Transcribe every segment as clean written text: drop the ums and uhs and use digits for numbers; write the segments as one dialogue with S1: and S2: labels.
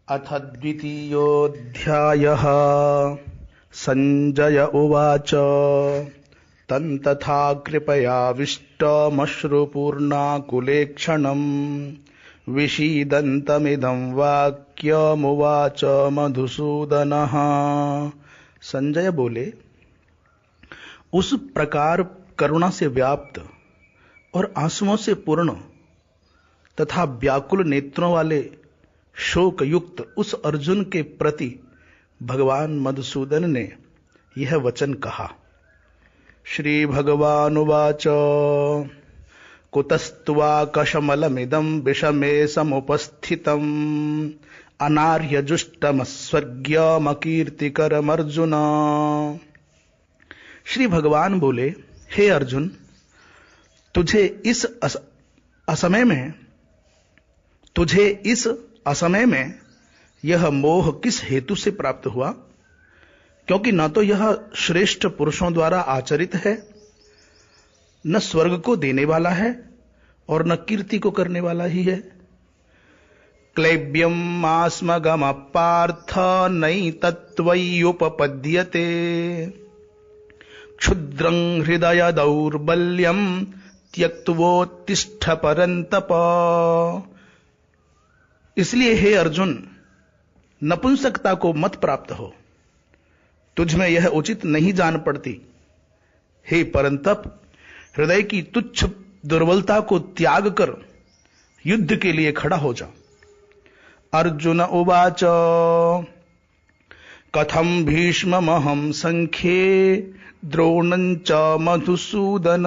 S1: अथ द्वितीयोऽध्यायः। संजय उवाच तन्तथा कृपयाविष्टमश्रुपूर्णाकुलेक्षणम् विषीदन्तमिदं वाक्यमुवाच मधुसूदनः। संजय बोले, उस प्रकार करुणा से व्याप्त और आंसुओं से पूर्ण तथा व्याकुल नेत्रों वाले शोक युक्त उस अर्जुन के प्रति भगवान मधुसूदन ने यह वचन कहा। श्री भगवानुवाच कुतस्त्वाकशमलमिदं विषमे समुपस्थितम् अनार्यजुष्टमस्वर्ग्यमकीर्तिकरमर्जुन। श्री भगवान बोले, हे अर्जुन, तुझे इस असमय में यह मोह किस हेतु से प्राप्त हुआ? क्योंकि न तो यह श्रेष्ठ पुरुषों द्वारा आचरित है, न स्वर्ग को देने वाला है और न कीर्ति को करने वाला ही है। क्लैब्यम आस्मगम पार्थ नैतत्त्वय्युपपद्यते क्षुद्रं हृदय दौर्बल्यम त्यक्त्वोत्तिष्ठ परन्तप। इसलिए हे अर्जुन, नपुंसकता को मत प्राप्त हो, तुझ में यह उचित नहीं जान पड़ती। हे परंतप, हृदय की तुच्छ दुर्बलता को त्याग कर युद्ध के लिए खड़ा हो जा। अर्जुन उवाच कथम भीष्ममहं संख्ये द्रोणं च मधुसूदन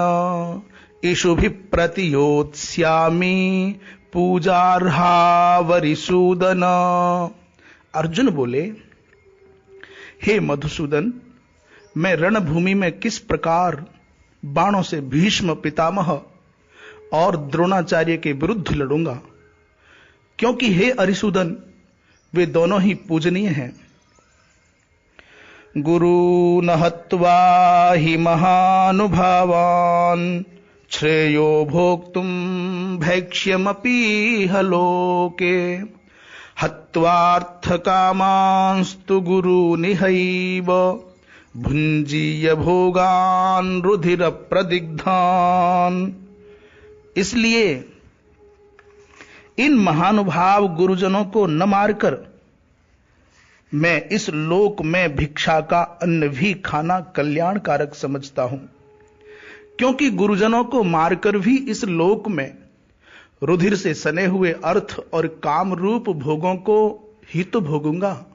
S1: इषुभिः प्रतियोत्स्यामि पूजार्हावरिसूदन। अर्जुन बोले, हे मधुसूदन, मैं रणभूमि में किस प्रकार बाणों से भीष्म पितामह और द्रोणाचार्य के विरुद्ध लड़ूंगा, क्योंकि हे अरिसूदन, वे दोनों ही पूजनीय हैं। गुरून् हत्वा हि महानुभावान् श्रेयो भोक्तुं भैक्ष्यमपीह लोके हत्वार्थकामांस्तु गुरूनिहैव भुञ्जीय भोगान् रुधिरप्रदिग्धान्। इसलिए इन महानुभाव गुरुजनों को न मारकर मैं इस लोक में भिक्षा का अन्न भी खाना कल्याणकारक समझता हूं, क्योंकि गुरुजनों को मारकर भी इस लोक में रुधिर से सने हुए अर्थ और काम रूप भोगों को ही तो भोगूंगा।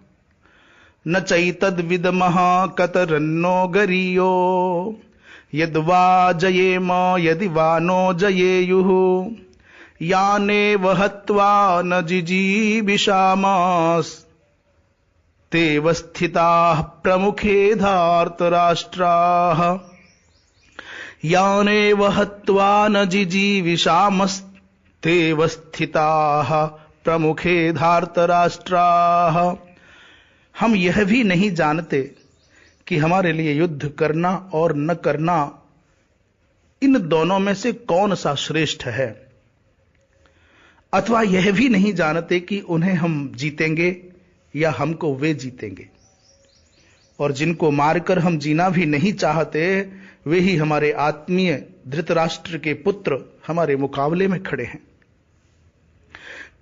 S1: न चैतद्विदमः कतरन्नो गरीयो यद्वा जयेम यदि वा नो जयेयुः यानेव हत्वा न जिजीविषामस्तेव स्थिताः प्रमुखे धार्तराष्ट्राः। यानेव हत्वा न जिजीविषामस्तेव स्थिताः प्रमुखे धार्तराष्ट्राः। हम यह भी नहीं जानते कि हमारे लिए युद्ध करना और न करना, इन दोनों में से कौन सा श्रेष्ठ है, अथवा यह भी नहीं जानते कि उन्हें हम जीतेंगे या हमको वे जीतेंगे। और जिनको मारकर हम जीना भी नहीं चाहते, वे ही हमारे आत्मीय धृतराष्ट्र के पुत्र हमारे मुकाबले में खड़े हैं।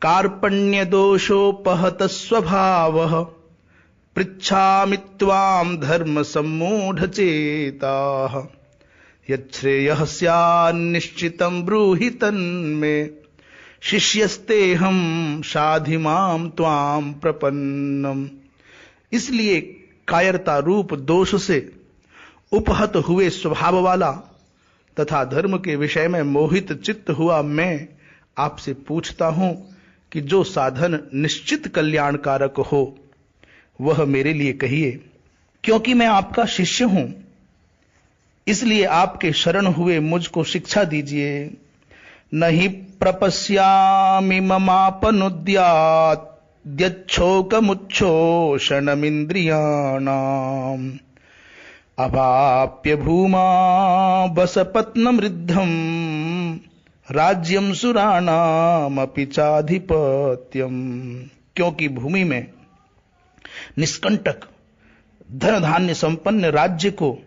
S1: कार्पण्य दोषोपहत स्वभावः पृच्छामि त्वां धर्म सम्मूढ़ चेताः यच्छ्रेयः स्यान्निश्चितं ब्रूहि तन्मे शिष्यस्तेहं शाधि मां त्वां प्रपन्नम्। इसलिए कायरता रूप दोष से उपहत हुए स्वभाव वाला तथा धर्म के विषय में मोहित चित्त हुआ मैं आपसे पूछता हूं कि जो साधन निश्चित कल्याणकारक हो वह मेरे लिए कहिए, क्योंकि मैं आपका शिष्य हूं। इसलिए आपके शरण हुए मुझको शिक्षा दीजिए। नहीं प्रपश्यामि ममापनुद्याद्यच्छोकमुच्छोषणमिन्द्रियाणाम् अवाप्य भूमा बसपत्नमृद्धम् राज्यं सुराणामपि चाधिपत्यम्। क्योंकि भूमि में निष्कंटक धन धान्य संपन्न राज्य को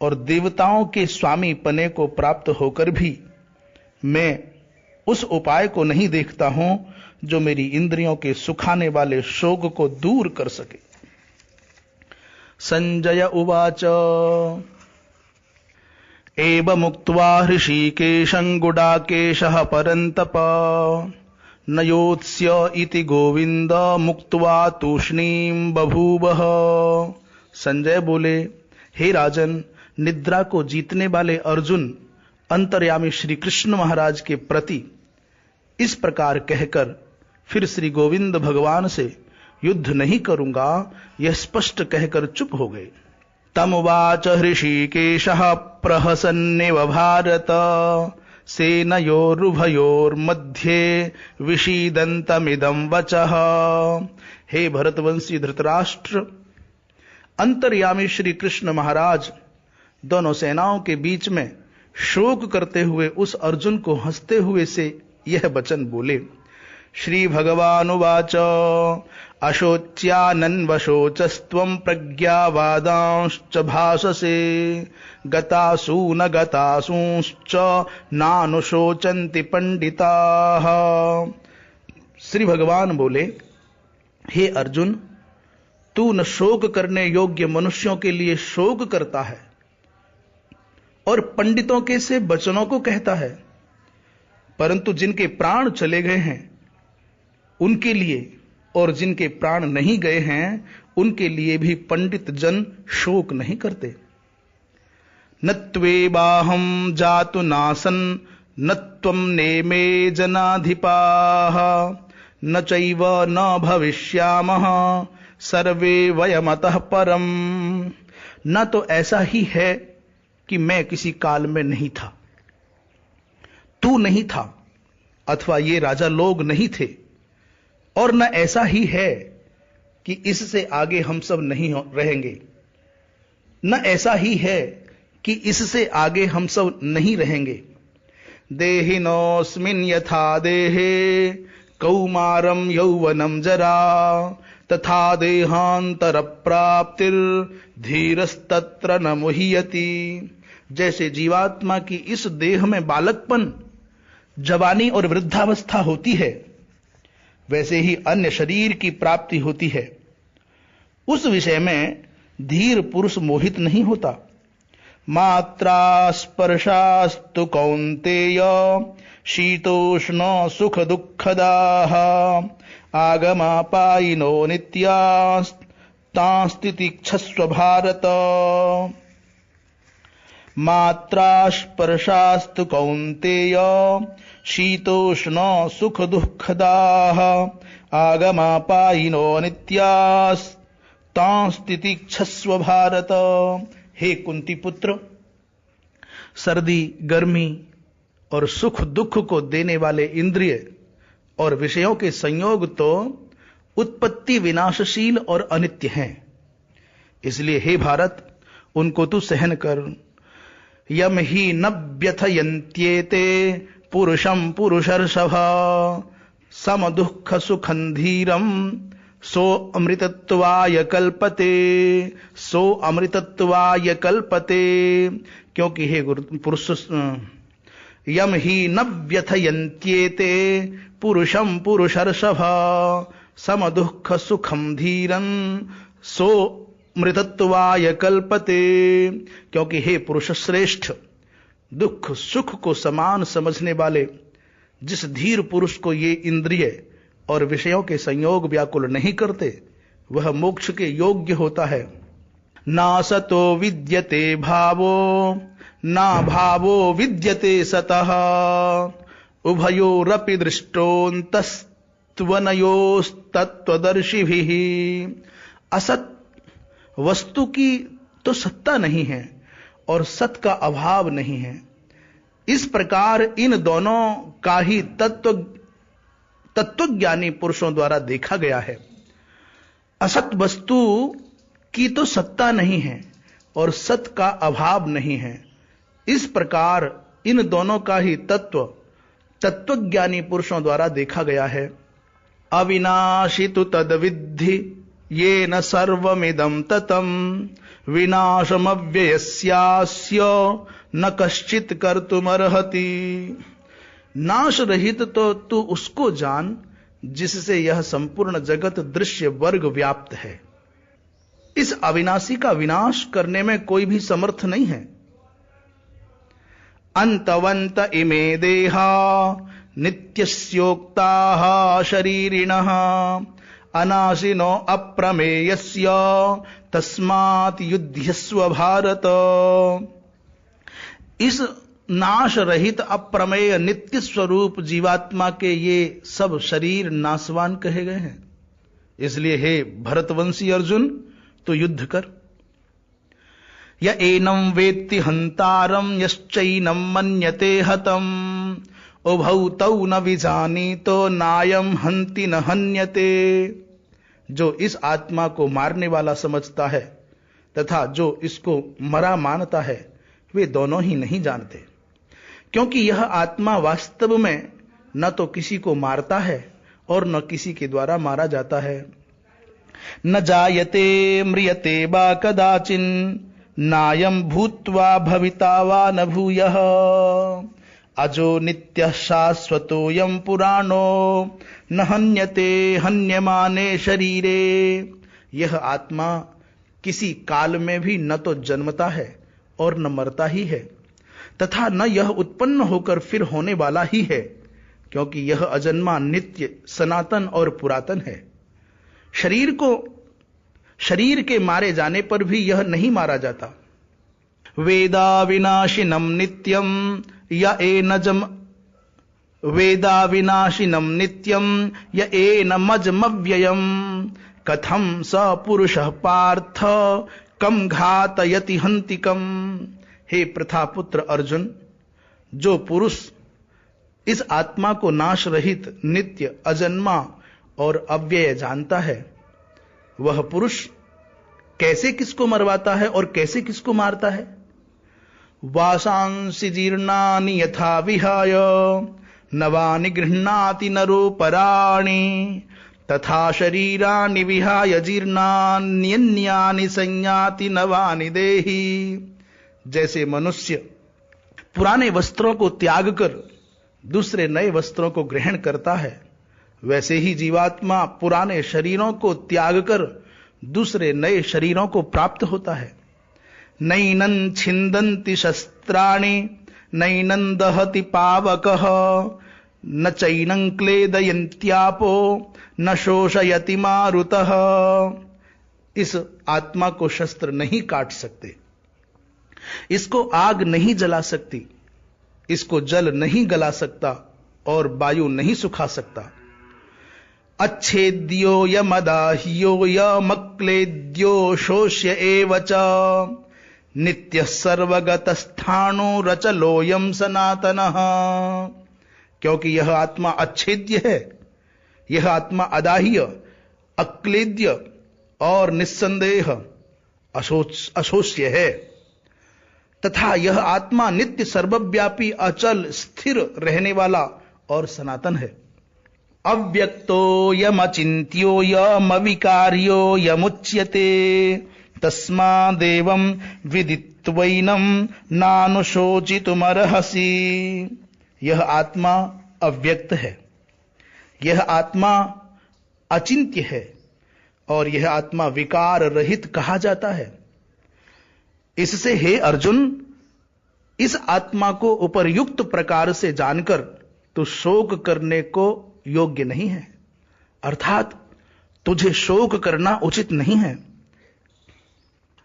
S1: और देवताओं के स्वामी पने को प्राप्त होकर भी मैं उस उपाय को नहीं देखता हूं जो मेरी इंद्रियों के सुखाने वाले शोक को दूर कर सके। संजय उवाच एवमुक्त्वा हृषीकेशं गुडाकेशः परन्तप नयोत्स्य इति गोविंद मुक्त्वा तूष्णीं बभूवः। संजय बोले, हे राजन, निद्रा को जीतने वाले अर्जुन अंतर्यामी श्री कृष्ण महाराज के प्रति इस प्रकार कहकर फिर श्री गोविंद भगवान से युद्ध नहीं करूंगा यह स्पष्ट कहकर चुप हो गए। तमुवाच हृषीकेशः प्रहसन्नेव भारत सेनयोरुभयोर्मध्ये विषीदन्तमिदं वचः। हे भरतवंशी धृतराष्ट्र, अंतर्यामी श्री कृष्ण महाराज दोनों सेनाओं के बीच में शोक करते हुए उस अर्जुन को हंसते हुए से यह वचन बोले। श्री भगवानुवाच अशोच्यानन्वशोचस्त्वं प्रज्ञावादांश्च भाषसे गतासु न गतासूंश्च नानुशोचन्ति पंडिताः। श्री भगवान बोले, हे अर्जुन, तू न शोक करने योग्य मनुष्यों के लिए शोक करता है और पंडितों के से वचनों को कहता है, परंतु जिनके प्राण चले गए हैं उनके लिए और जिनके प्राण नहीं गए हैं उनके लिए भी पंडित जन शोक नहीं करते। न त्वेवाहं जातु नासन् न त्वं नेमे जनाधिपाः न चैव न भविष्यामः सर्वे वयमतः परम। न तो ऐसा ही है कि मैं किसी काल में नहीं था, तू नहीं था, अथवा ये राजा लोग नहीं थे, और न ऐसा ही है कि इससे आगे हम सब नहीं रहेंगे, न ऐसा ही है कि इससे आगे हम सब नहीं रहेंगे। देहिनोऽस्मिन् यथा देहे कौमारं यौवनं जरा तथा देहांतर प्राप्तिर धीरस्तत्र न मुह्यति। जैसे जीवात्मा की इस देह में बालकपन, जवानी और वृद्धावस्था होती है, वैसे ही अन्य शरीर की प्राप्ति होती है। उस विषय में धीर पुरुष मोहित नहीं होता। मात्रा स्पर्शास्तु कौन्तेय शीतोष्ण सुख दुःखदाः आगमापायिनो नित्यास्तांस्तितिक्षस्व भारत। मात्रा स्पर्शास्तु कौन्तेय शीतोष्ण सुख दुःखदाः आगमापायिनो नित्यास्तांस्तितिक्षस्व भारत। हे कुंती पुत्र, सर्दी, गर्मी और सुख दुख को देने वाले इंद्रिय और विषयों के संयोग तो उत्पत्ति विनाशशील और अनित्य हैं। इसलिए हे भारत, उनको तू सहन कर। यम ही न व्यथयन्त्येते पुरुषं पुरुषर्षभ सम दुःख सुखं धीरं सो अमृतत्वाय कल्पते, सो अमृतत्वाय कल्पते। क्योंकि हे पुरुष, यम ही न व्यथयन्त्येते पुरुषं पुरुषर्षभ सम दुःख सुखं धीरं सो मृतत्वाय कल्पते। क्योंकि हे पुरुष श्रेष्ठ, दुख सुख को समान समझने वाले जिस धीर पुरुष को ये इंद्रिय और विषयों के संयोग व्याकुल नहीं करते, वह मोक्ष के योग्य होता है। नासतो विद्यते भावो ना भावो विद्यते सतः उभयोरपि दृष्टोऽन्तस्त्वनयोस्तत्त्वदर्शिभिः। असत वस्तु की तो सत्ता नहीं है और सत का अभाव नहीं है। इस प्रकार इन दोनों का ही तत्वज्ञानी पुरुषों द्वारा देखा गया है। असत वस्तु की तो सत्ता नहीं है और सत का अभाव नहीं है। इस प्रकार इन दोनों का ही तत्वज्ञानी पुरुषों द्वारा देखा गया है। अविनाशी तु तद्विद्धि येन सर्वमिदं ततं विनाशमव्ययस्यास्य न कश्चित् कर्तुमर्हति। नाश रहित तो तू उसको जान जिससे यह संपूर्ण जगत दृश्य वर्ग व्याप्त है। इस अविनाशी का विनाश करने में कोई भी समर्थ नहीं है। अंतवंत इमे देहा नित्यस्योक्ताः शरीरिणः अनाशिनो अप्रमेयस्य तस्मात् युध्यस्व भारत। इस नाश रहित अप्रमेय नित्य स्वरूप जीवात्मा के ये सब शरीर नाशवान कहे गए हैं। इसलिए हे भरतवंशी अर्जुन, तो युद्ध कर। य एनं वेत्ति हंतारं यश्चैनं मन्यते हतम् उभौ तौ न विजानीतो नायं हन्ति न हन्यते। जो इस आत्मा को मारने वाला समझता है तथा जो इसको मरा मानता है, वे दोनों ही नहीं जानते, क्योंकि यह आत्मा वास्तव में न तो किसी को मारता है और न किसी के द्वारा मारा जाता है। न जायते म्रियते वा कदाचिन नायं भूत्वा भविता वा न भूयः अजो नित्यः शाश्वतोऽयं पुराणो न हन्यते हन्यमाने शरीरे। यह आत्मा किसी काल में भी न तो जन्मता है और न मरता ही है, तथा न यह उत्पन्न होकर फिर होने वाला ही है, क्योंकि यह अजन्मा, नित्य, सनातन और पुरातन है। शरीर के मारे जाने पर भी यह नहीं मारा जाता। वेदा विनाशिनम नित्यम य एनजम वेदा विनाशिनम नित्यम य एनमजमव्ययम कथम स पुरुषः पार्थ कम घातयति हंतिकम। हे प्रथापुत्र अर्जुन, जो पुरुष इस आत्मा को नाश रहित, नित्य, अजन्मा और अव्यय जानता है, वह पुरुष कैसे किसको मरवाता है और कैसे किसको मारता है। वासांसि जीर्णानि यथा विहाय नवानि गृह्णाति नरोपराणि तथा शरीराणि विहाय जीर्णान्यन्यानि संयाति नवानि देहि। जैसे मनुष्य पुराने वस्त्रों को त्याग कर दूसरे नए वस्त्रों को ग्रहण करता है, वैसे ही जीवात्मा पुराने शरीरों को त्याग कर दूसरे नए शरीरों को प्राप्त होता है। नैनं छिन्दन्ति शस्त्राणि नैनं दहति पावकः न चैनं क्लेदयन्त्यापो न शोषयति मारुतः। इस आत्मा को शस्त्र नहीं काट सकते, इसको आग नहीं जला सकती, इसको जल नहीं गला सकता और वायु नहीं सुखा सकता। अच्छेद्यो यमदाह्यो यमक्लेद्यो शोष्य एव च नित्यः सर्वगतस्थाणो रचलोऽयं सनातनः। क्योंकि यह आत्मा अच्छेद्य है, यह आत्मा अदाह्य, अक्लेद्य और निस्संदेह अशोष्य है, तथा यह आत्मा नित्य, सर्वव्यापी, अचल, स्थिर रहने वाला और सनातन है। अव्यक्तो यमचिन्त्यो यमविकार्यो यमुच्यते तस्मादेवं विदित्वैनं नानुशोचितुमर्हसि। यह आत्मा अव्यक्त है, यह आत्मा अचिंत्य है और यह आत्मा विकार रहित कहा जाता है। इससे हे अर्जुन, इस आत्मा को उपर्युक्त प्रकार से जानकर तू शोक करने को योग्य नहीं है, अर्थात तुझे शोक करना उचित नहीं है।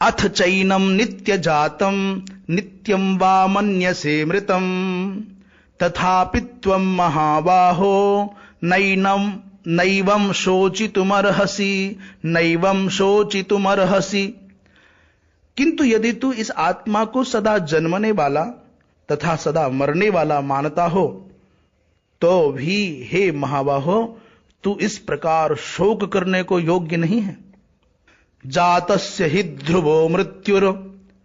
S1: अथ चैनम नित्य जातम नित्यं वा मन्यसे मृतम तथापि त्वं महाबाहो नैवं शोचितुमर्हसि नैवं शोचितुमर्हसि। किंतु यदि तू इस आत्मा को सदा जन्मने वाला तथा सदा मरने वाला मानता हो, तो भी हे महाबाहो, तू इस प्रकार शोक करने को योग्य नहीं है। जातस्य हि ध्रुवो मृत्युर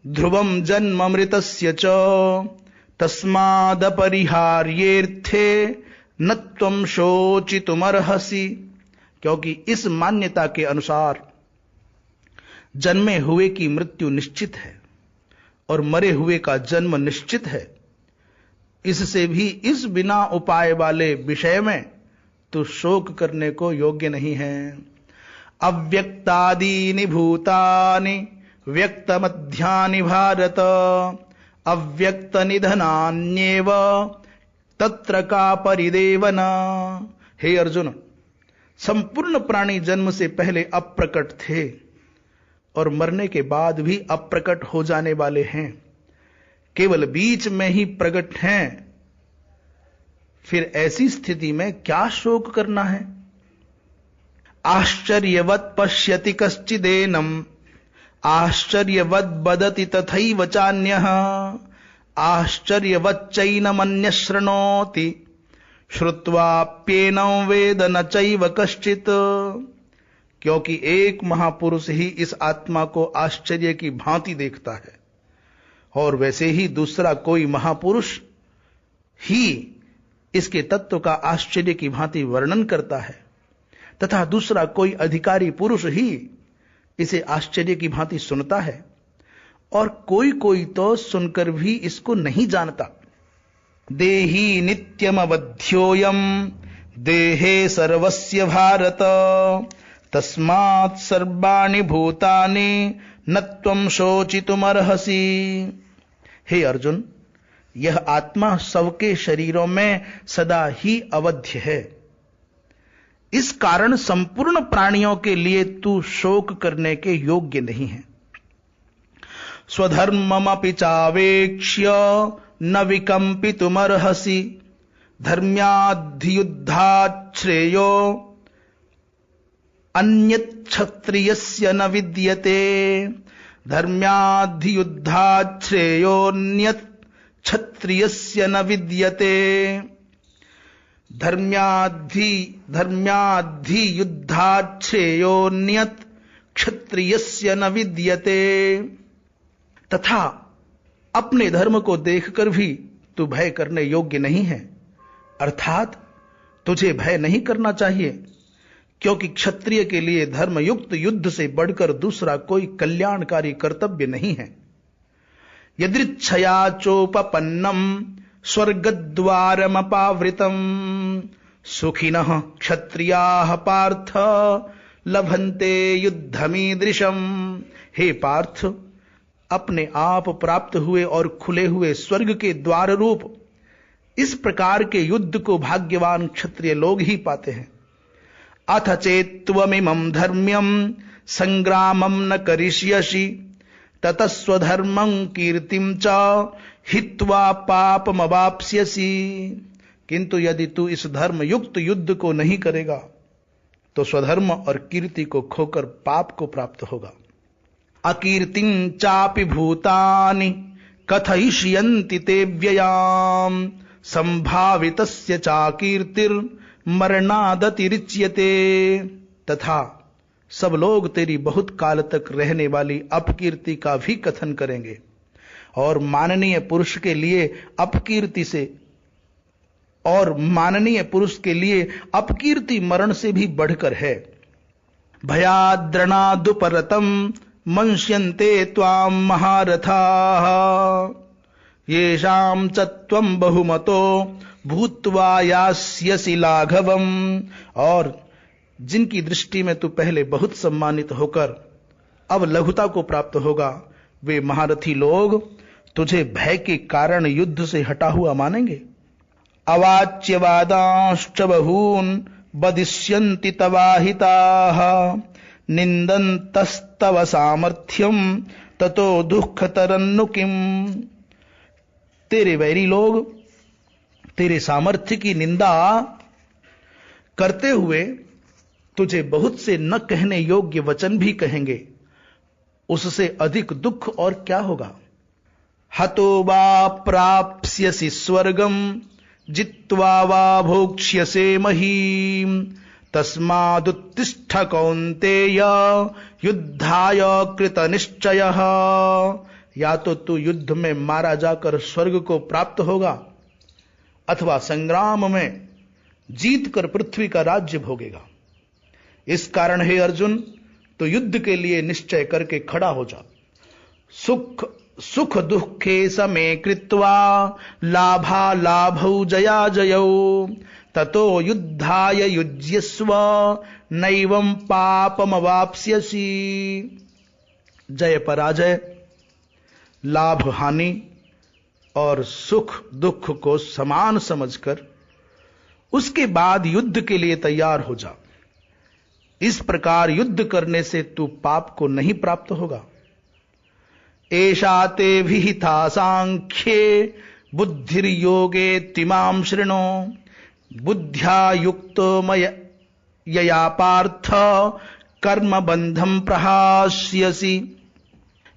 S1: ध्रुवं जन्म मृतस्य च तस्मादपरिहार्येऽर्थे न त्वं शोचितुमर्हसि। क्योंकि इस मान्यता के अनुसार जन्मे हुए की मृत्यु निश्चित है और मरे हुए का जन्म निश्चित है। इससे भी इस बिना उपाय वाले विषय में तो शोक करने को योग्य नहीं है। अव्यक्तादीनि भूतानि व्यक्त मध्यानि भारत अव्यक्त निधनान्येव तत्र का परिदेवन। हे अर्जुन, संपूर्ण प्राणी जन्म से पहले अप्रकट थे और मरने के बाद भी अप्रकट हो जाने वाले हैं, केवल बीच में ही प्रकट हैं। फिर ऐसी स्थिति में क्या शोक करना है? आश्चर्यवत् पश्यति कश्चिदेनम् आश्चर्यवत् वदति तथैव चान्यः आश्चर्यवच्चैनमन्यः शृणोति श्रुत्वाप्येनं वेद न चैव कश्चित्। क्योंकि एक महापुरुष ही इस आत्मा को आश्चर्य की भांति देखता है और वैसे ही दूसरा कोई महापुरुष ही इसके तत्व का आश्चर्य की भांति वर्णन करता है तथा दूसरा कोई अधिकारी पुरुष ही इसे आश्चर्य की भांति सुनता है और कोई कोई तो सुनकर भी इसको नहीं जानता। देही नित्यमवध्योयम देहे सर्वस्य भारत तस्मात् सर्वाणि भूतानि न त्वं शोचितुमर्हसि। हे अर्जुन, यह आत्मा सबके शरीरों में सदा ही अवध्य है। इस कारण संपूर्ण प्राणियों के लिए तू शोक करने के योग्य नहीं है। स्वधर्ममपि चावेक्ष्य न विकम्पितुमर्हसि धर्म्याद्धियुद्धात् श्रेयो अन्यच्छत्रियस्य न विद्यते धर्म्याद्धियुद्धात् श्रेयोऽन्यत् क्षत्रियस्य न विद्यते धर्म्याद्धि श्रेयोऽन्यत् क्षत्रियस्य न विद्यते। तथा अपने धर्म को देखकर भी तू भय करने योग्य नहीं है, अर्थात तुझे भय नहीं करना चाहिए, क्योंकि क्षत्रिय के लिए धर्मयुक्त युद्ध से बढ़कर दूसरा कोई कल्याणकारी कर्तव्य नहीं है। यदृच्छया चोपपन्नम स्वर्गद्वारमपावृतम सुखिनः क्षत्रियाः पार्थ लभन्ते युद्धमीदृशम। हे पार्थ, अपने आप प्राप्त हुए और खुले हुए स्वर्ग के द्वार रूप इस प्रकार के युद्ध को भाग्यवान क्षत्रिय लोग ही पाते हैं। अथ चेत्त्वमिमं धर्म्यं संग्रामं न करिष्यसि ततस्वधर्मं कीर्तिं च हित्वा पापमवाप्स्यसि। किंतु यदि तू इस धर्म युक्त युद्ध को नहीं करेगा तो स्वधर्म और कीर्ति को खोकर पाप को प्राप्त होगा। अकीर्तिं चापि भूतानि कथयिष्यन्ति ते व्ययाम संभावितस्य चाकीर्तिर्मरणादतिरिच्यते। तथा सब लोग तेरी बहुत काल तक रहने वाली अपकीर्ति का भी कथन करेंगे और माननीय पुरुष के लिए अपकीर्ति मरण से भी बढ़कर है। भयाद्रणादुपरतम मंस्यन्ते त्वाम महारथाः येषां च त्वं बहुमतो भूत्वा यास्यसि लाघवम्। और जिनकी दृष्टि में तू पहले बहुत सम्मानित होकर अब लघुता को प्राप्त होगा, वे महारथी लोग तुझे भय के कारण युद्ध से हटा हुआ मानेंगे। अवाच्यवादांश्च बहून् वदिष्यन्ति तवाहिताः निन्दन्तस्तव सामर्थ्यं ततो दुःखतरन्नु किम्। तेरे वैरी लोग तेरे सामर्थ्य की निंदा करते हुए तुझे बहुत से न कहने योग्य वचन भी कहेंगे, उससे अधिक दुख और क्या होगा। हतो वा प्राप्स्यसि स्वर्गम जित्वा वा भोक्ष्यसे महीम् तस्मादुत्तिष्ठ कौन्तेय युद्धाय कृतनिश्चयः। या तो तू युद्ध में मारा जाकर स्वर्ग को प्राप्त होगा अथवा संग्राम में जीतकर पृथ्वी का राज्य भोगेगा। इस कारण हे अर्जुन, तो युद्ध के लिए निश्चय करके खड़ा हो जा। सुख दुखे समे कृत्वा लाभा लाभौ जया जयौ ततो युद्धाय युज्यस्व नैवं पापमवाप्स्यसि। जय पराजय, लाभ हानि और सुख दुख को समान समझकर उसके बाद युद्ध के लिए तैयार हो जा। इस प्रकार युद्ध करने से तू पाप को नहीं प्राप्त होगा। एषा ते विहिता सांख्ये बुद्धिर्योगे तिमां शृणु बुद्ध्या युक्तो यया पार्थ कर्म बंधम प्रहास्यसि।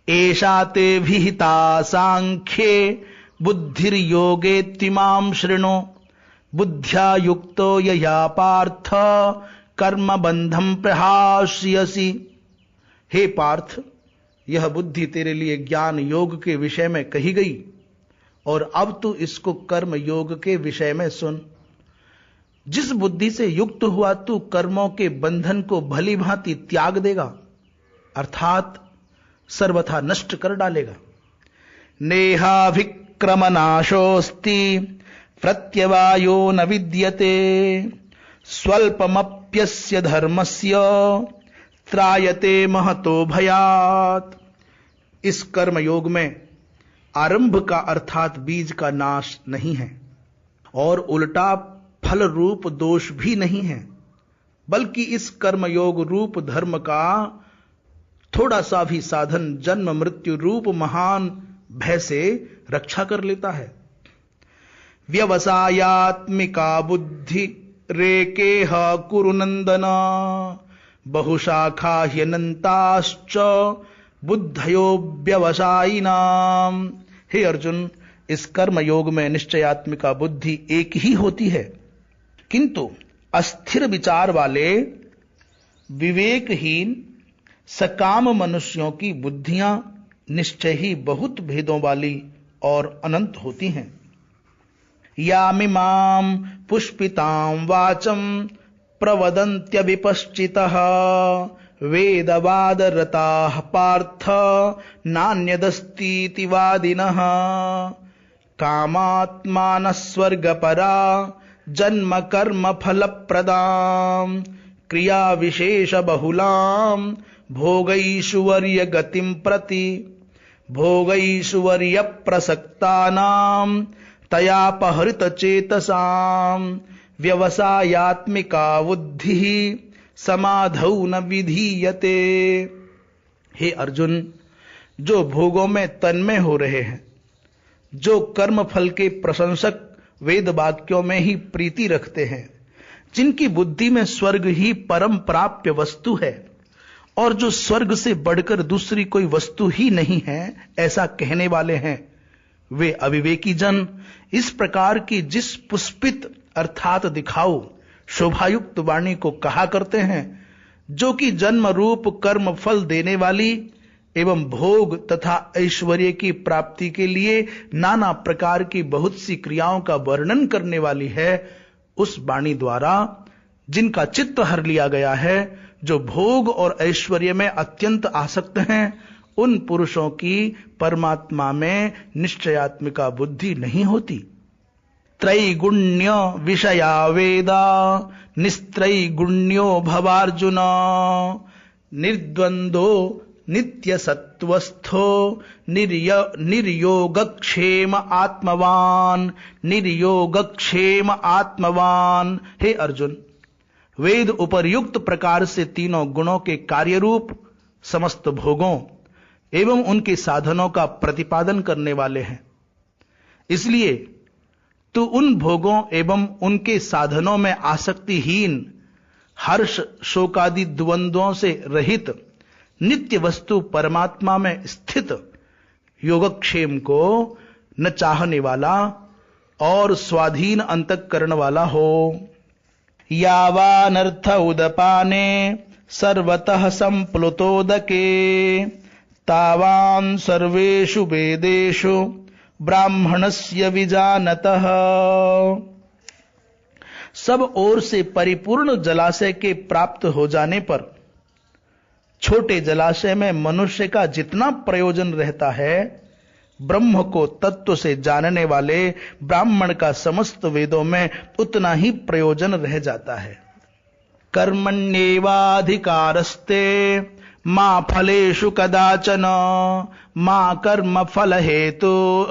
S1: एषा ते विहिता सांख्ये बुद्धिर्योगे तिमां शृणु बुद्ध्या युक्तो यया पार्थ कर्म बंधम प्रहास्यसि। हे पार्थ, यह बुद्धि तेरे लिए ज्ञान योग के विषय में कही गई और अब तू इसको कर्म योग के विषय में सुन। जिस बुद्धि से युक्त हुआ तू कर्मों के बंधन को भली भांति त्याग देगा, अर्थात सर्वथा नष्ट कर डालेगा। नेहाभिक्रमनाशोस्ति प्रत्यवायो न विद्यते स्वल्पमप्यस्य धर्मस्य त्रायते महतो भयात। इस कर्म योग में आरंभ का अर्थात बीज का नाश नहीं है और उल्टा फल रूप दोष भी नहीं है, बल्कि इस कर्म योग रूप धर्म का थोड़ा सा भी साधन जन्म मृत्यु रूप महान भय से रक्षा कर लेता है। व्यवसायात्मिका बुद्धि रेकेह कुरुनंदन बहुशाखा ह्यनंताश्च बुद्धयो व्यवसायिनाम। हे अर्जुन, इस कर्म योग में निश्चयात्मिका बुद्धि एक ही होती है, किंतु अस्थिर विचार वाले विवेकहीन सकाम मनुष्यों की बुद्धियां निश्चय ही बहुत भेदों वाली और अनंत होती हैं। यामिमां पुष्पितां वाचम प्रवदन्त्यविपश्चितः वेदवादरताः पार्थ नान्यदस्तीति वादिनः कामात्मानः स्वर्गपरा जन्म कर्म फलप्रदां क्रिया विशेष बहुलां भोगैश्वर्य गतिं प्रति भोगैश्वर्य प्रसक्तानां तयापहृत चेतसां व्यवसायात्मिका बुद्धि समाधौ न विधीयते। हे अर्जुन, जो भोगों में तन्मय हो रहे हैं, जो कर्म फल के प्रशंसक वेद वाक्यों में ही प्रीति रखते हैं, जिनकी बुद्धि में स्वर्ग ही परम प्राप्य वस्तु है और जो स्वर्ग से बढ़कर दूसरी कोई वस्तु ही नहीं है, ऐसा कहने वाले हैं, वे अविवेकी जन इस प्रकार की जिस पुष्पित अर्थात दिखाओ शोभायुक्त वाणी को कहा करते हैं, जो कि जन्म रूप कर्म फल देने वाली एवं भोग तथा ऐश्वर्य की प्राप्ति के लिए नाना प्रकार की बहुत सी क्रियाओं का वर्णन करने वाली है, उस वाणी द्वारा जिनका चित्त हर लिया गया है, जो भोग और ऐश्वर्य में अत्यंत आसक्त हैं, उन पुरुषों की परमात्मा में निश्चयात्मिका बुद्धि नहीं होती। त्रैगुण्य विषया वेदा निस्त्रैगुण्यो भवार्जुन निर्द्वंदो नित्य सत्वस्थो निर्योगक्षेम आत्मवान निर्योगक्षेम आत्मवान। हे अर्जुन, वेद उपर्युक्त प्रकार से तीनों गुणों के कार्य रूप समस्त भोगों एवं उनके साधनों का प्रतिपादन करने वाले हैं। इसलिए तू उन भोगों एवं उनके साधनों में आसक्तिहीन, हर्ष शोकादि द्वंद्वों से रहित, नित्य वस्तु परमात्मा में स्थित योगक्षेम को न चाहने वाला और स्वाधीन अंतःकरण वाला हो। यावानर्थ उदपाने सर्वतः संप्लुतोदके तावान् सर्वेषु वेदेषु ब्राह्मणस्य विजानतः सब ओर से परिपूर्ण जलाशय के प्राप्त हो जाने पर छोटे जलाशय में मनुष्य का जितना प्रयोजन रहता है, ब्रह्म को तत्व से जानने वाले ब्राह्मण का समस्त वेदों में उतना ही प्रयोजन रह जाता है। कर्मण्येवाधिकारस्ते मा फलेषु कदाचन मा कर्म फल हेतुर्भूर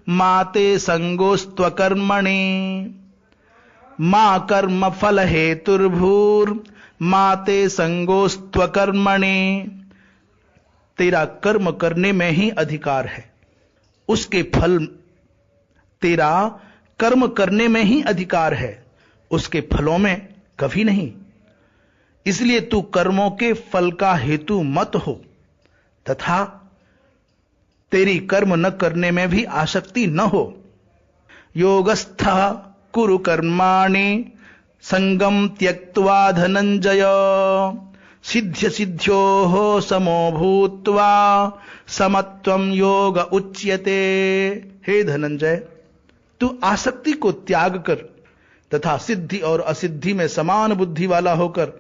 S1: मा ते संगोस्त्वकर्मणि मा कर्म फल हेतुर्भूर माते संगोस्त्वकर्मणि। तेरा कर्म करने में ही अधिकार है, उसके फल, तेरा कर्म करने में ही अधिकार है, उसके फलों में कभी नहीं। इसलिए तू कर्मों के फल का हेतु मत हो तथा तेरी कर्म न करने में भी आसक्ति न हो। योगस्थः कुरु कर्माणि संगम त्यक्त्वा धनंजय सिद्ध्य सिद्ध्योः समो भूत्वा समत्वं योग उच्यते। हे धनंजय, तू आसक्ति को त्याग कर तथा सिद्धि और असिद्धि में समान बुद्धि वाला होकर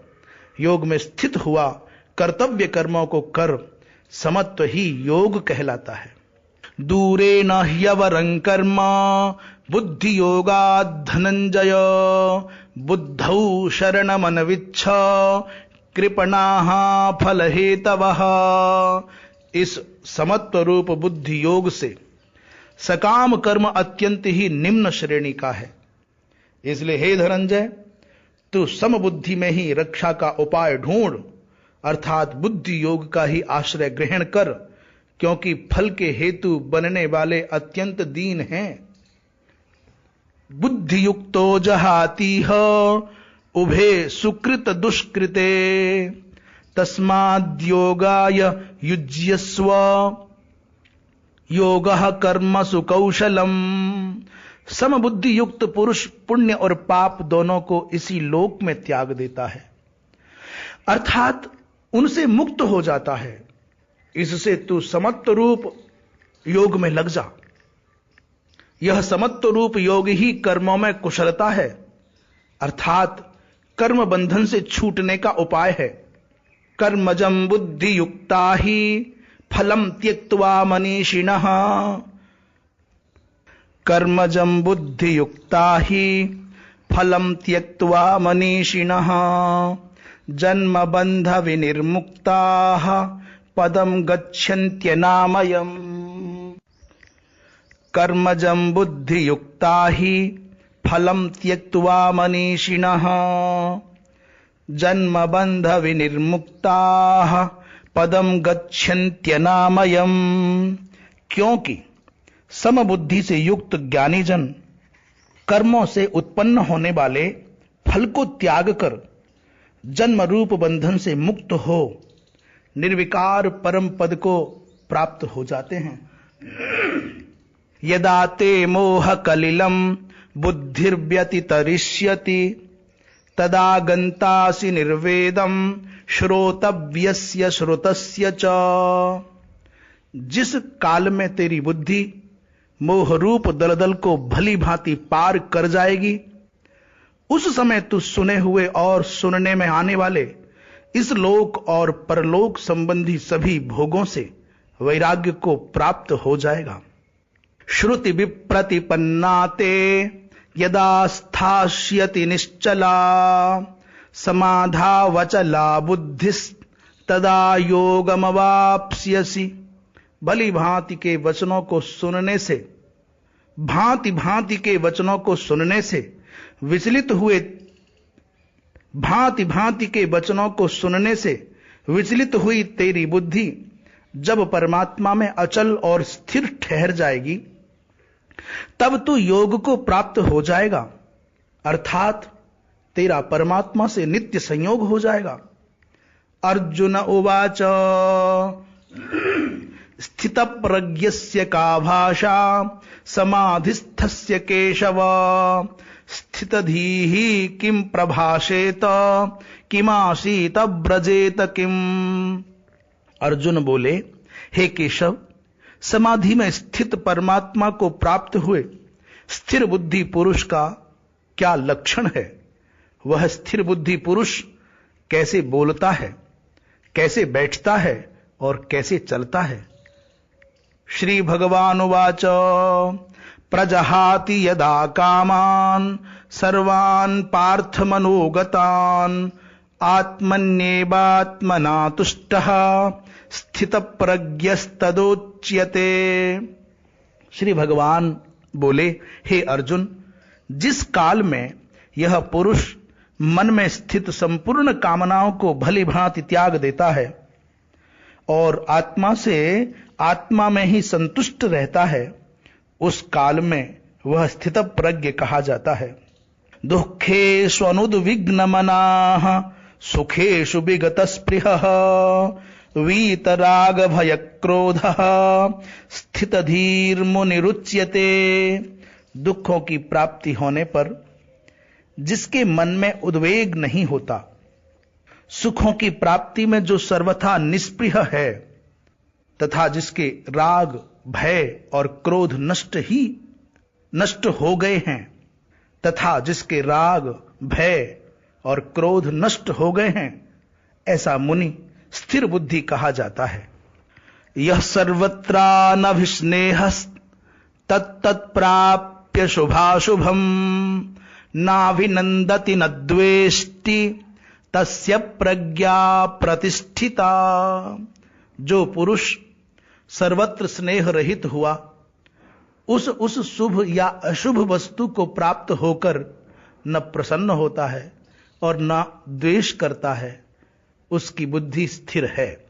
S1: योग में स्थित हुआ कर्तव्य कर्मों को कर, समत्व ही योग कहलाता है। दूरे न ह्यवरं कर्म बुद्धि योगात् धनंजय बुद्धौ शरणमनविच्छ कृपणाः फलहेतवः। इस समत्व रूप बुद्धि योग से सकाम कर्म अत्यंत ही निम्न श्रेणी का है। इसलिए हे धनंजय, तू समबुद्धि में ही रक्षा का उपाय ढूंढ, अर्थात बुद्धि योग का ही आश्रय ग्रहण कर, क्योंकि फल के हेतु बनने वाले अत्यंत दीन हैं। बुद्धि युक्तो जहातीह उभे सुकृत दुष्कृते तस्माद्योगाय युज्यस्व योगः कर्मसु कौशलम। समबुद्धि युक्त पुरुष पुण्य और पाप दोनों को इसी लोक में त्याग देता है, अर्थात उनसे मुक्त हो जाता है। इससे तू समत्व रूप योग में लग जा। यह समत्व रूप योग ही कर्मों में कुशलता है, अर्थात कर्म बंधन से छूटने का उपाय है। कर्मजं बुद्धि युक्ता ही फलम त्यक्त्वा मनीषिणः कर्मजं बुद्धि युक्ता ही फलम त्यक्त्वा मनीषिणः जन्म बंध विनिर्मुक्ताः पदम गच्छन्त्यनामयम्। कर्मजं बुद्धि युक्ता ही फलम त्यक्त्वा मनीषिणः जन्म बंध विनिर्मुक्ताः पदम गच्छन्त्यनामयम्। क्योंकि समबुद्धि से युक्त ज्ञानी जन कर्मों से उत्पन्न होने वाले फल को त्याग कर जन्म रूप बंधन से मुक्त हो निर्विकार परम पद को प्राप्त हो जाते हैं। यदा ते मोह कलिलम बुद्धिर्व्यतितरिष्यति तदा गन्तासि निर्वेदम श्रोतव्यस्य श्रुतस्य च। जिस काल में तेरी बुद्धि मोह रूप दलदल को भली भांति पार कर जाएगी, उस समय तू सुने हुए और सुनने में आने वाले इस लोक और परलोक संबंधी सभी भोगों से वैराग्य को प्राप्त हो जाएगा। श्रुति विप्रतिपन्नाते यदा स्थास्यति निश्चला समाधावचला बुद्धिस्तदा योगमवाप्स्यसि। भली भांति के वचनों को सुनने से, भांति भांति के वचनों को सुनने से विचलित हुए, भांति भांति के वचनों को सुनने से विचलित हुई तेरी बुद्धि जब परमात्मा में अचल और स्थिर ठहर जाएगी, तब तू योग को प्राप्त हो जाएगा, अर्थात तेरा परमात्मा से नित्य संयोग हो जाएगा। अर्जुन उवाच स्थित प्रज्ञस्य का भाषा समाधिस्थस्य केशव स्थितधीहि किम प्रभाषेत किमासीत ब्रजेत किम। अर्जुन बोले, हे केशव, समाधि में स्थित परमात्मा को प्राप्त हुए स्थिर बुद्धि पुरुष का क्या लक्षण है? वह स्थिर बुद्धि पुरुष कैसे बोलता है, कैसे बैठता है और कैसे चलता है? श्री भगवान उवाच प्रजहाति यदा कामान सर्वान् पार्थ मनोगतान् आत्मन्येवात्मना तुष्टः स्थित प्रज्ञस्तदोच्यते। श्री भगवान बोले, हे अर्जुन, जिस काल में यह पुरुष मन में स्थित संपूर्ण कामनाओं को भली भांति त्याग देता है और आत्मा से आत्मा में ही संतुष्ट रहता है, उस काल में वह स्थित प्रज्ञ कहा जाता है। दुःखेषु अनुद्विग्नमनाः सुखेषु विगतस्पृहः वीतराग भयक्रोधः स्थितधीर्मुनिरुच्यते। दुखों की प्राप्ति होने पर जिसके मन में उद्वेग नहीं होता, सुखों की प्राप्ति में जो सर्वथा निष्पृह है तथा जिसके राग, भय और क्रोध नष्ट हो गए हैं तथा जिसके राग, भय और क्रोध नष्ट हो गए हैं, ऐसा मुनि स्थिर बुद्धि कहा जाता है। यह सर्वत्रानभिस्नेहस् तत्तत्प्राप्य शुभाशुभम नाभिनंदति न द्वेष्टि तस्य प्रज्ञा प्रतिष्ठिता। जो पुरुष सर्वत्र स्नेह रहित हुआ, उस शुभ या अशुभ वस्तु को प्राप्त होकर न प्रसन्न होता है और न द्वेष करता है, उसकी बुद्धि स्थिर है।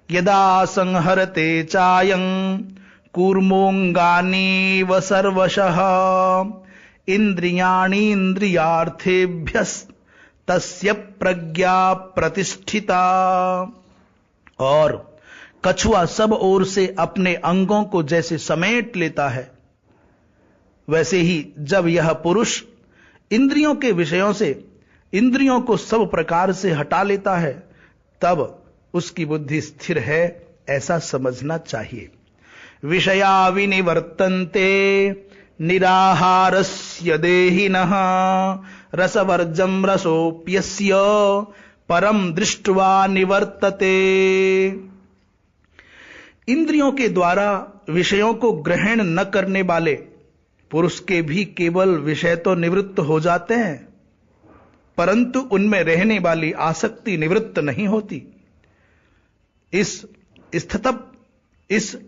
S1: यदा संहरते चायं कूर्मोऽङ्गानीव सर्वशः इंद्रियाणीन्द्रियार्थेभ्यस् तस्य प्रज्ञा प्रतिष्ठिता। और कछुआ सब ओर से अपने अंगों को जैसे समेट लेता है, वैसे ही जब यह पुरुष इंद्रियों के विषयों से इंद्रियों को सब प्रकार से हटा लेता है, तब उसकी बुद्धि स्थिर है, ऐसा समझना चाहिए। विषया विनिवर्तन्ते निराहारस्य देहिनः रसवर्जं रसोप्यस्य परम दृष्ट्वा निवर्तते। इंद्रियों के द्वारा विषयों को ग्रहण न करने वाले पुरुष के भी केवल विषय तो निवृत्त हो जाते हैं, परंतु उनमें रहने वाली आसक्ति निवृत्त नहीं होती। इस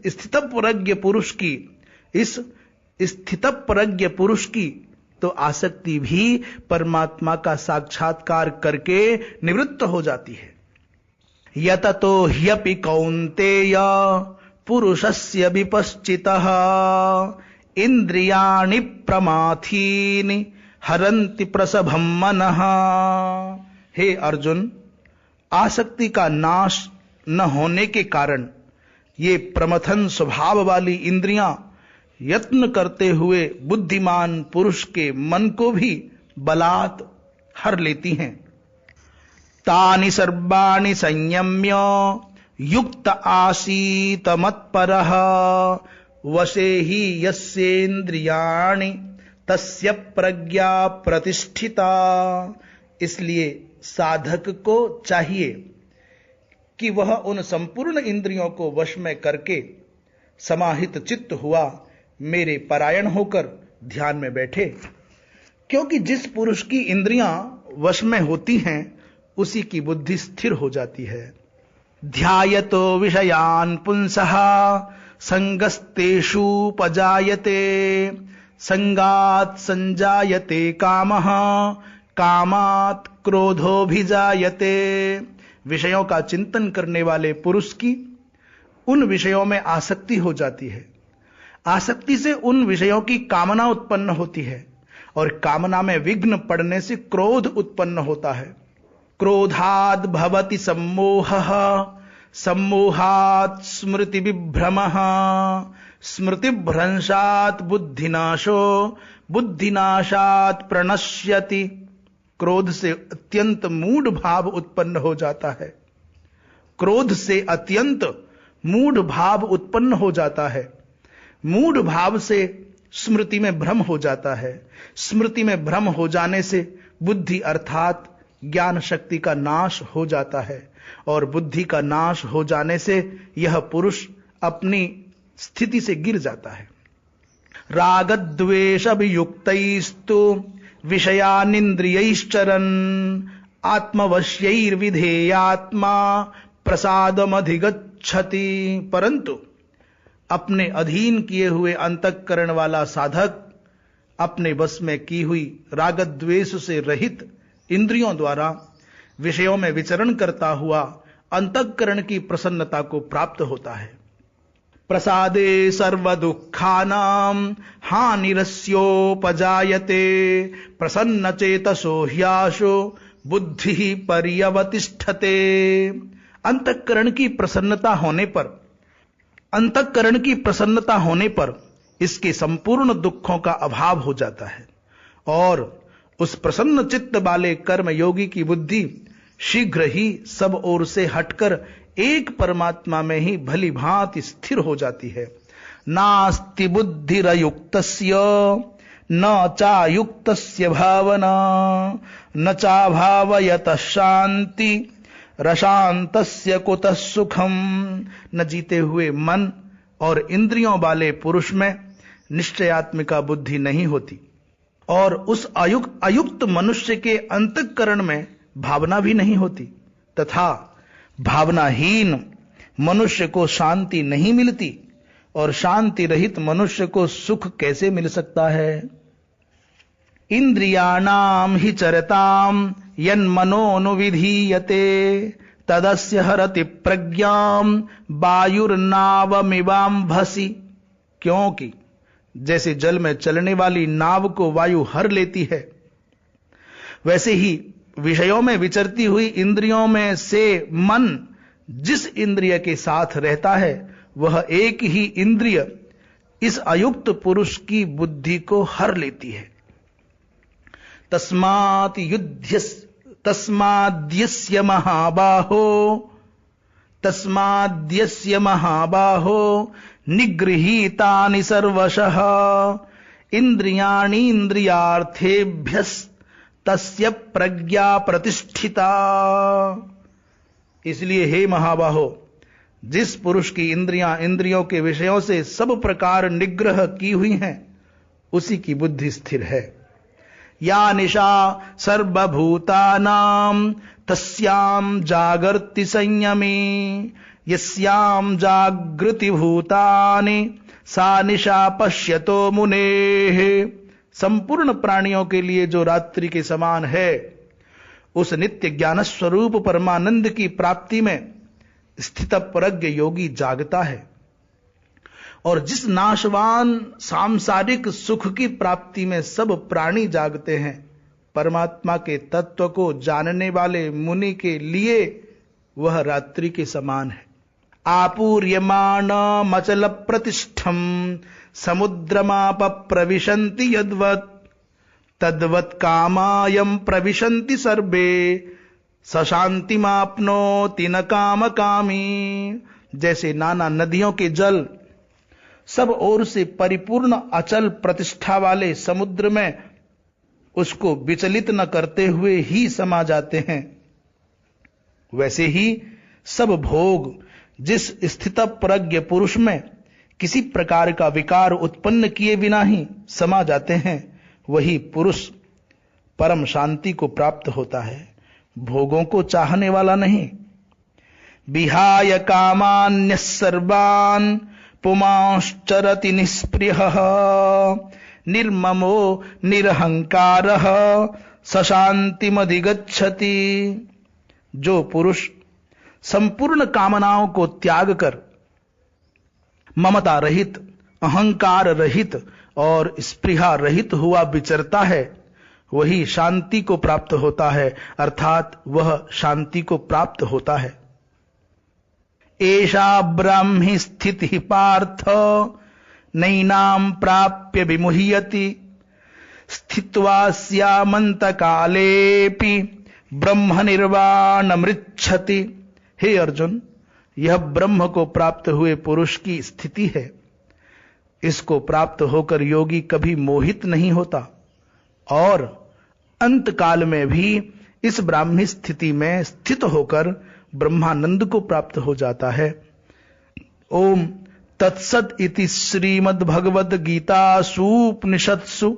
S1: स्थितप्रज्ञ पुरुष की तो आसक्ति भी परमात्मा का साक्षात्कार करके निवृत्त हो जाती है। यततो ह्यपि कौन्तेय पुरुषस्य विपश्चितः इंद्रियाणि प्रमाथीनि हरन्ति प्रसभं मनः। हे अर्जुन, आसक्ति का नाश न होने के कारण ये प्रमथन स्वभाव वाली इंद्रियां यत्न करते हुए बुद्धिमान पुरुष के मन को भी बलात् हर लेती हैं। तानि सर्वाणि संयम्य युक्त आसीत मत्परः वशे हि यस्येन्द्रियाणि तस्य प्रज्ञा प्रतिष्ठिता। इसलिए साधक को चाहिए कि वह उन संपूर्ण इंद्रियों को वश में करके समाहित चित्त हुआ मेरे परायण होकर ध्यान में बैठे, क्योंकि जिस पुरुष की इंद्रियां वश में होती हैं उसी की बुद्धि स्थिर हो जाती है। ध्यायतो विषयान् पुंसः संगस्तेषु पजायते संगात् संजायते कामः कामात् क्रोधोभिजायते। विषयों का चिंतन करने वाले पुरुष की उन विषयों में आसक्ति हो जाती है, आसक्ति से उन विषयों की कामना उत्पन्न होती है और कामना में विघ्न पड़ने से क्रोध उत्पन्न होता है। क्रोधाद् भवति सम्मोहः सम्मोहात् स्मृति विभ्रमः स्मृतिभ्रंशात् बुद्धिनाशो बुद्धिनाशात् प्रणश्यति। क्रोध से अत्यंत मूढ़ भाव उत्पन्न हो जाता है, क्रोध से अत्यंत मूढ़ भाव उत्पन्न हो जाता है। मूढ़ भाव से स्मृति में भ्रम हो जाता है। स्मृति में भ्रम हो जाने से बुद्धि अर्थात ज्ञान शक्ति का नाश हो जाता है, और बुद्धि का नाश हो जाने से यह पुरुष अपनी स्थिति से गिर जाता है। राग द्वेष अभियुक्तैस्तु विषयानिंद्रियैश्चरन् आत्मवश्यैर्विधेयात्मा प्रसादमधिगच्छति। परंतु अपने अधीन किए हुए अंतःकरण वाला साधक अपने बस में की हुई राग द्वेष से रहित इंद्रियों द्वारा विषयों में विचरण करता हुआ अंतःकरण की प्रसन्नता को प्राप्त होता है। प्रसादे सर्व दुखानां हानिरस्योपजायते प्रसन्न चेतसो ह्याशो बुद्धि पर्यवतिष्ठते। अंतःकरण की प्रसन्नता होने पर इसके संपूर्ण दुखों का अभाव हो जाता है, और उस प्रसन्न चित्त वाले कर्म योगी की बुद्धि शीघ्र ही सब ओर से हटकर एक परमात्मा में ही भली भांति स्थिर हो जाती है। नास्ति बुद्धिरयुक्तस्य न चायुक्तस्य भावना न चाभावयतः शांति रशांतस्य कुतः सुखम। न जीते हुए मन और इंद्रियों वाले पुरुष में निश्चयात्मिका बुद्धि नहीं होती, और उस अयुक्त मनुष्य के अंतःकरण में भावना भी नहीं होती, तथा भावनाहीन मनुष्य को शांति नहीं मिलती, और शांति रहित मनुष्य को सुख कैसे मिल सकता है। इंद्रियाणाम हि चरताम यन्मनोनुविधीयते तदस्य हरति प्रज्ञाम वायुर्नावमिवाम्भसि। क्योंकि जैसे जल में चलने वाली नाव को वायु हर लेती है, वैसे ही विषयों में विचरती हुई इंद्रियों में से मन जिस इंद्रिय के साथ रहता है वह एक ही इंद्रिय इस अयुक्त पुरुष की बुद्धि को हर लेती है। तस्माद्यस्य महाबाहो निगृहीतानि सर्वशः इंद्रियार्थेभ्यस्तस्य प्रज्ञा प्रतिष्ठिता। इसलिए हे महाबाहो, जिस पुरुष की इंद्रियों के विषयों से सब प्रकार निग्रह की हुई हैं, उसी की बुद्धि स्थिर है। या निशा सर्वभूतानां तस्यां जागर्ति संयमी यस्यां जागृति भूतानि सा निशा पश्यतो मुनेः। संपूर्ण प्राणियों के लिए जो रात्रि के समान है, उस नित्य ज्ञान स्वरूप परमानंद की प्राप्ति में स्थितप्रज्ञ योगी जागता है, और जिस नाशवान सांसारिक सुख की प्राप्ति में सब प्राणी जागते हैं, परमात्मा के तत्व को जानने वाले मुनि के लिए वह रात्रि के समान है। आपूर्यमाणमचल प्रतिष्ठम समुद्रमाप प्रविशन्ति यद्वत् तद्वत् कामायम प्रविशन्ति सर्वे सशांतिमाप्नोति न काम कामी। जैसे नाना नदियों के जल सब ओर से परिपूर्ण अचल प्रतिष्ठा वाले समुद्र में उसको विचलित न करते हुए ही समा जाते हैं, वैसे ही सब भोग जिस स्थितप्रज्ञ पुरुष में किसी प्रकार का विकार उत्पन्न किए बिना ही समा जाते हैं, वही पुरुष परम शांति को प्राप्त होता है, भोगों को चाहने वाला नहीं। विहाय कामान्यः सर्वान् पुमांश्चरति निष्प्रियः निर्ममो निरहंकारः सशांतिमधिगच्छति। जो पुरुष संपूर्ण कामनाओं को त्याग कर ममता रहित, अहंकार रहित और स्पृहा रहित हुआ विचरता है, वही शांति को प्राप्त होता है, अर्थात वह शांति को प्राप्त होता है। एषा ब्राह्मी स्थिति पार्थ नैनां प्राप्य विमुह्यति स्थित्वा स्यामंत कालेपि ब्रह्म निर्वाणमृच्छति। हे अर्जुन, यह ब्रह्म को प्राप्त हुए पुरुष की स्थिति है। इसको प्राप्त होकर योगी कभी मोहित नहीं होता और अंत काल में भी इस ब्राह्मी स्थिति में स्थित होकर ब्रह्मानंद को प्राप्त हो जाता है। ओम तत्सत इति श्रीमद् भगवद गीतासूपनिषत्सु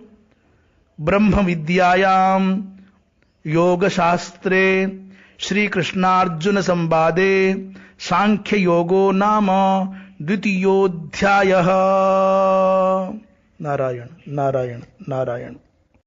S1: ब्रह्म विद्यायाम योग शास्त्रे श्री कृष्णार्जुन संवादे सांख्य योगो नाम द्वितीयोऽध्यायः। नारायण नारायण नारायण।